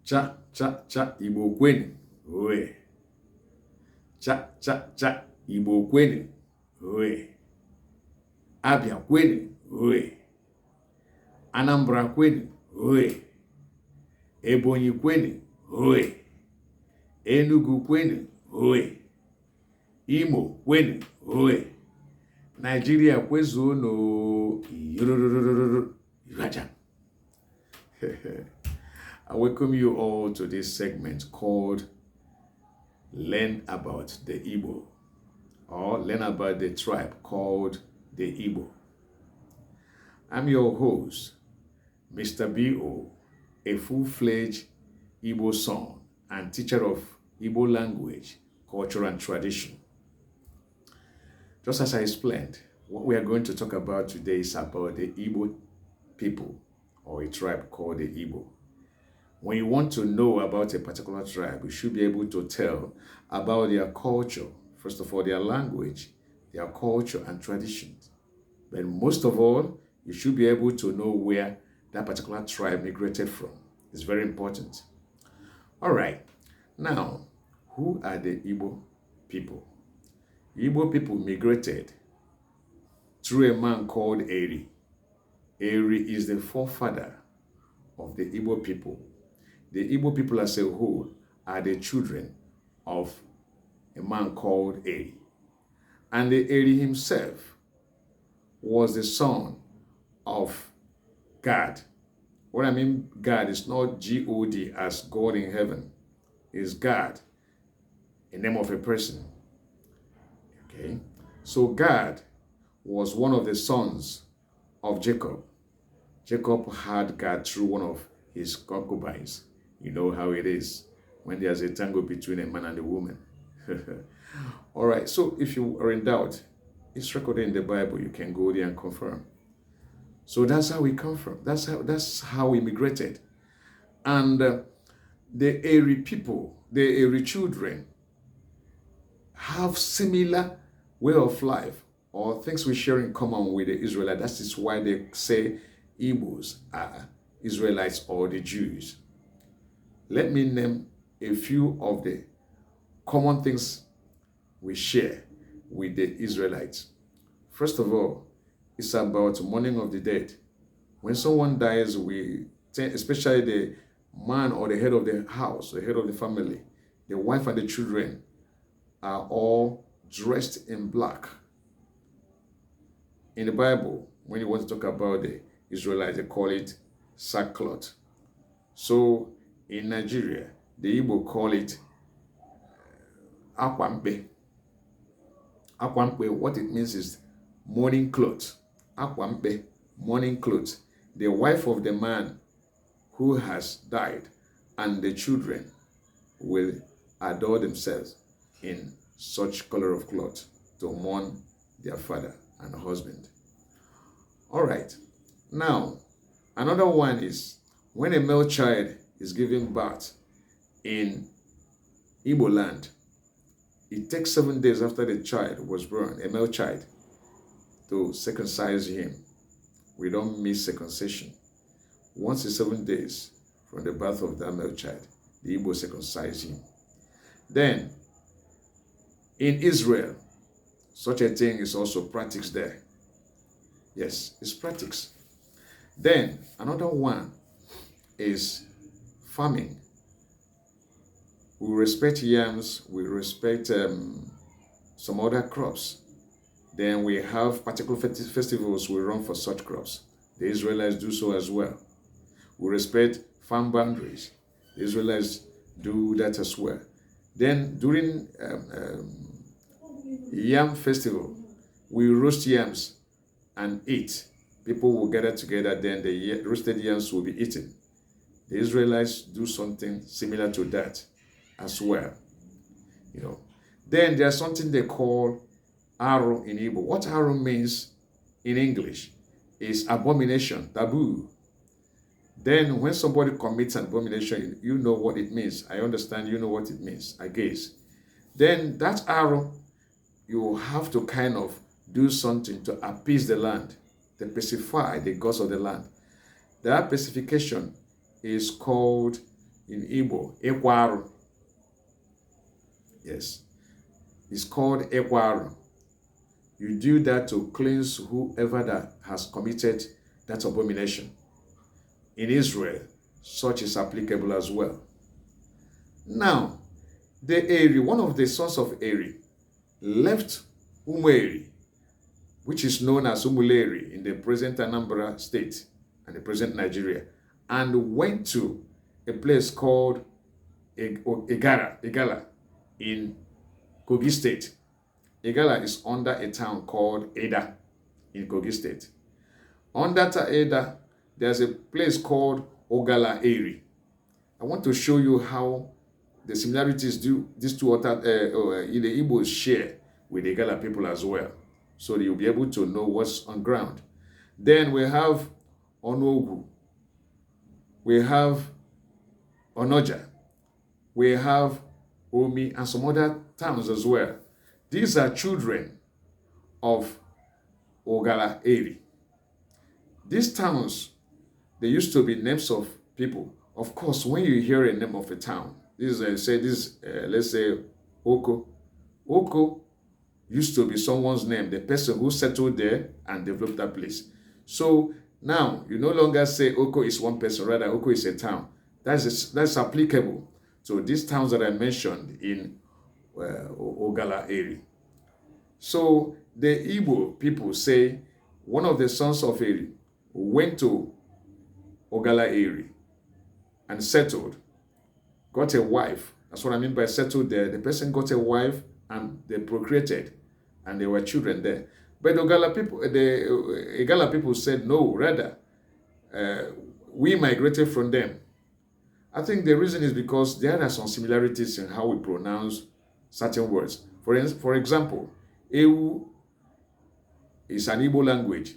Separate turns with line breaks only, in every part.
Cha, cha, cha, Igbo kwenu. Oe. Cha, cha, cha, Igbo kwenu. Oe. Abia kwenu. Oe. Anambra kwenu. Oe. Ebonyi kwenu. Oe. Enugu kwenu. Oe. Imo kwenu. Oe. Nigeria kwezuno. Iwaja. I welcome you all to this segment called Learn About the Igbo, or Learn About the Tribe called the Igbo. I'm your host, Mr. B.O., a full-fledged Igbo son and teacher of Igbo language, culture, and tradition. Just as I explained, what we are going to talk about today is about the Igbo people, or a tribe called the Igbo. When you want to know about a particular tribe, you should be able to tell about their culture, first of all, their language, their culture and traditions. But most of all, you should be able to know where that particular tribe migrated from. It's very important. All right. Now, who are the Igbo people? Igbo people migrated through a man called Eri. Eri is the forefather of the Igbo people. The Igbo people as a whole are the children of a man called Eri. And the Eri himself was the son of God. What I mean God is not G-O-D as God in heaven. It's God, a name of a person. Okay? So God was one of the sons of Jacob. Jacob had God through one of his concubines. You know how it is when there's a tango between a man and a woman. All right, so if you are in doubt, it's recorded in the Bible. You can go there and confirm. So that's how we come from. That's how we migrated. And the Eri people, the Eri children, have similar way of life or things we share in common with the Israelites. That is why they say Igbos are Israelites or the Jews. Let me name a few of the common things we share with the Israelites. First of all, it's about mourning of the dead. When someone dies, especially the man or the head of the house, the head of the family, the wife and the children are all dressed in black. In the Bible, when you want to talk about the Israelites, they call it sackcloth. So in Nigeria, the Igbo call it akwampe. Akwampe, what it means is mourning cloth. Akwampe, mourning cloth. The wife of the man who has died and the children will adorn themselves in such color of cloth to mourn their father and husband. All right. Now, another one is when a male child is giving birth in Igbo land, it takes 7 days after the child was born, a male child, to circumcise him. We don't miss circumcision. Once it's 7 days from the birth of that male child, the Igbo circumcise him. Then, in Israel, such a thing is also practiced there. Yes, it's practiced. Then, another one is farming. We respect yams, we respect some other crops. Then we have particular festivals we run for such crops. The Israelites do so as well. We respect farm boundaries. The Israelites do that as well. Then during yam festival, we roast yams and eat. People will gather together, then the roasted yams will be eaten. The Israelites do something similar to that as well. You know. Then there's something they call aro in Igbo. What aro means in English is abomination, taboo. Then when somebody commits an abomination, you know what it means. I understand you know what it means, I guess. Then that aro, you have to kind of do something to appease the land, to pacify the gods of the land. That pacification is called in Igbo, Ekwaru. Yes, it's called Ekwaru. You do that to cleanse whoever that has committed that abomination. In Israel, such is applicable as well. Now, the Eri, one of the sons of Eri, left Umeri, which is known as Umuleri in the present Anambra state and the present Nigeria, and went to a place called Igala in Kogi state. Igala is under a town called Eda in Kogi state. Under Eda, there's a place called Ogala Eri. I want to show you how the similarities these two other in the Igbos share with the Igala people as well, so that you'll be able to know what's on ground. Then we have Onogu, we have Onoja, we have Omi, and some other towns as well. These are children of Ogala Eri. These towns, they used to be names of people. Of course, when you hear a name of a town, let's say Oko. Oko used to be someone's name, the person who settled there and developed that place. So now you no longer say Oko is one person, rather Oko is a town. That's applicable to these towns that I mentioned in Ogala area. So the Igbo people say one of the sons of Eri went to Ogala area and settled, got a wife. That's what I mean by settled there. The person got a wife and they procreated and there were children there. But the Igala people said no, rather we migrated from them. I think the reason is because there are some similarities in how we pronounce certain words. For example, Ewu is an Igbo language.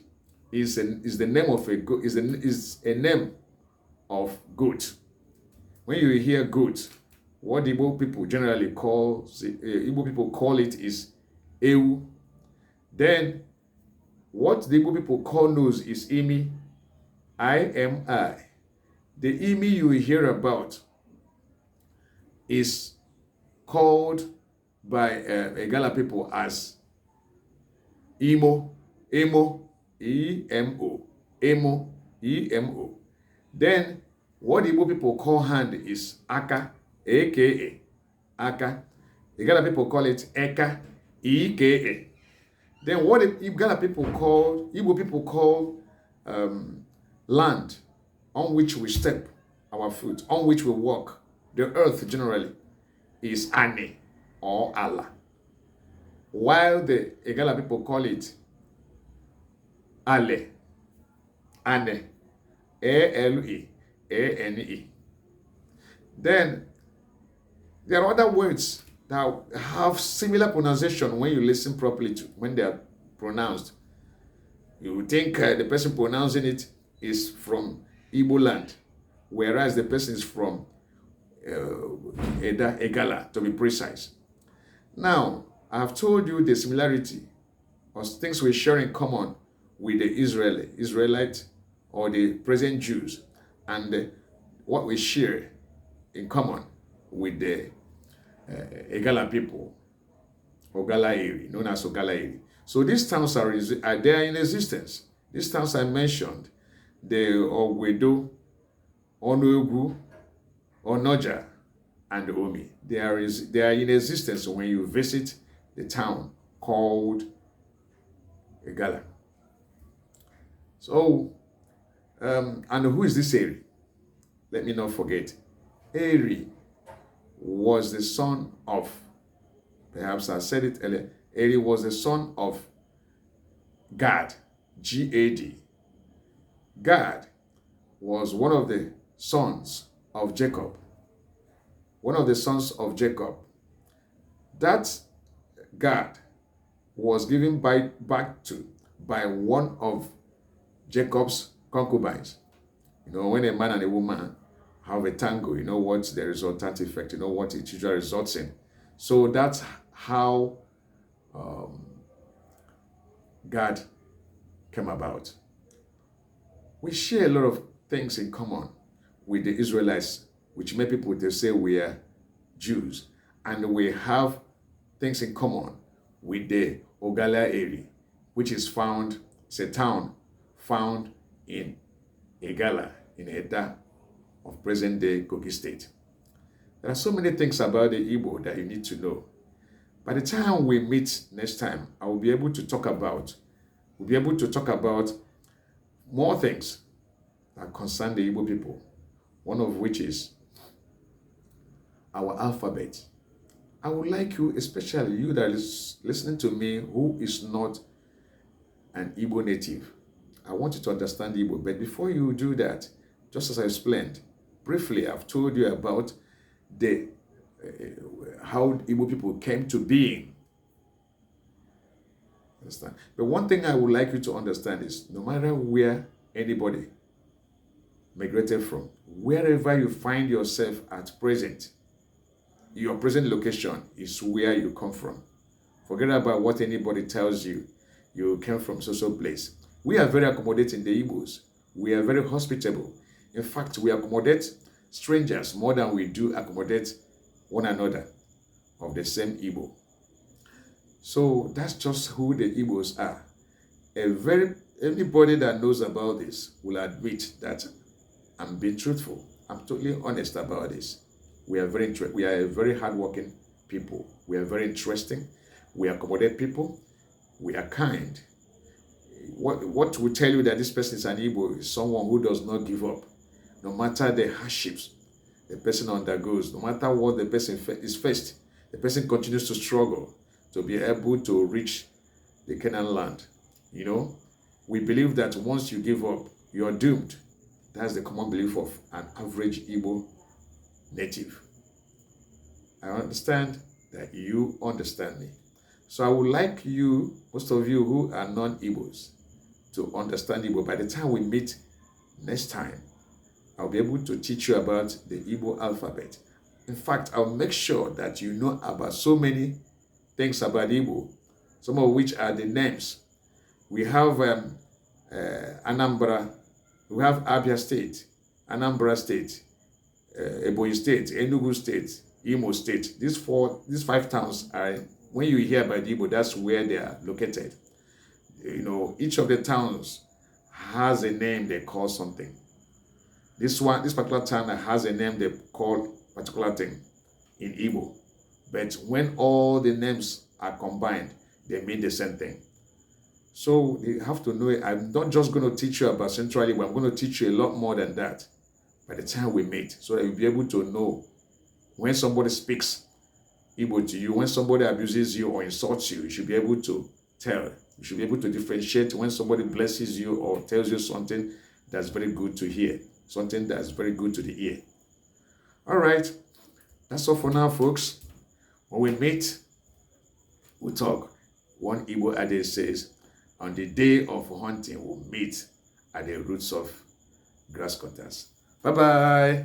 Is the name of is a name of goat. When you hear goat, what the Igbo people generally call it is Ewu. Then what the Igbo people call nose is Imi, I-M-I. The Imi you hear about is called by Igala people as Emo, E-M-O, Emo, E-M-O. Then what the Igbo people call hand is Aka, A-K-A, Aka. Igala people call it Eka, E-K-A. Then what the Igbo people call land on which we step our foot, on which we walk, the earth generally, is Ane or Allah. While the Igala people call it Ale, Ane, A-L-E, A-N-E. Then there are other words that have similar pronunciation when you listen properly to when they are pronounced. You would think the person pronouncing it is from Igbo land, whereas the person is from Egala, to be precise. Now, I have told you the similarity or things we share in common with the Israelite or the present Jews, and what we share in common with the Egala people, Ogala area, known as Ogala area. So these towns are there in existence. These towns I mentioned, the Ogwedo, Onogu, Onoja, and Omi. They are in existence when you visit the town called Egala. So, and who is this Eri? Let me not forget. Eri was the son of, perhaps I said it earlier, Eri was the son of Gad, G-A-D. Gad was one of the sons of Jacob. One of the sons of Jacob. That Gad was given back to by one of Jacob's concubines. You know, when a man and a woman have a tango, you know what the resultant effect, you know what it usually results in. So that's how God came about. We share a lot of things in common with the Israelites which many people they say we are Jews, and we have things in common with the Ogala area, which is found, it's a town found in Igala, in Edda of present-day Kogi State. There are so many things about the Igbo that you need to know. By the time we meet next time, I will be able to talk about, more things that concern the Igbo people, one of which is our alphabet. I would like you, especially you that is listening to me who is not an Igbo native, I want you to understand Igbo. But before you do that, just as I explained, briefly, I've told you about the how Igbo people came to being. Understand? But one thing I would like you to understand is no matter where anybody migrated from, wherever you find yourself at present, your present location is where you come from. Forget about what anybody tells you. You came from so place. We are very accommodating, the Igbos. We are very hospitable. In fact, we accommodate strangers more than we do accommodate one another of the same Igbo. So that's just who the Igbos are. Anybody that knows about this will admit that I'm being truthful. I'm totally honest about this. We are a very hardworking people. We are very interesting. We accommodate people. We are kind. What will tell you that this person is an Igbo is someone who does not give up, no matter the hardships the person undergoes, no matter what the person is faced. The person continues to struggle to be able to reach the Canaan land. You know, we believe that once you give up, you are doomed. That's the common belief of an average Igbo native. I understand that you understand me. So I would like you, most of you who are non-Igbos, to understand Igbo. By the time we meet next time, I'll be able to teach you about the Igbo alphabet. In fact, I'll make sure that you know about so many things about Igbo, some of which are the names. We have Anambra, we have Abia State, Anambra State, Ebonyi State, Enugu State, Imo State. These five towns are, when you hear about Igbo, that's where they are located. You know, each of the towns has a name they call something. This particular town has a name they call particular thing in Igbo. But when all the names are combined, they mean the same thing. So you have to know it. I'm not just going to teach you about Central Igbo. I'm going to teach you a lot more than that by the time we meet, so that you'll be able to know when somebody speaks Igbo to you, when somebody abuses you or insults you, you should be able to tell. You should be able to differentiate when somebody blesses you or tells you something that's very good to hear, something that's very good to the ear. All right, that's all for now, folks. When we meet, we'll talk. One Igbo adage says, on the day of hunting, we'll meet at the roots of grass cutters. Bye-bye.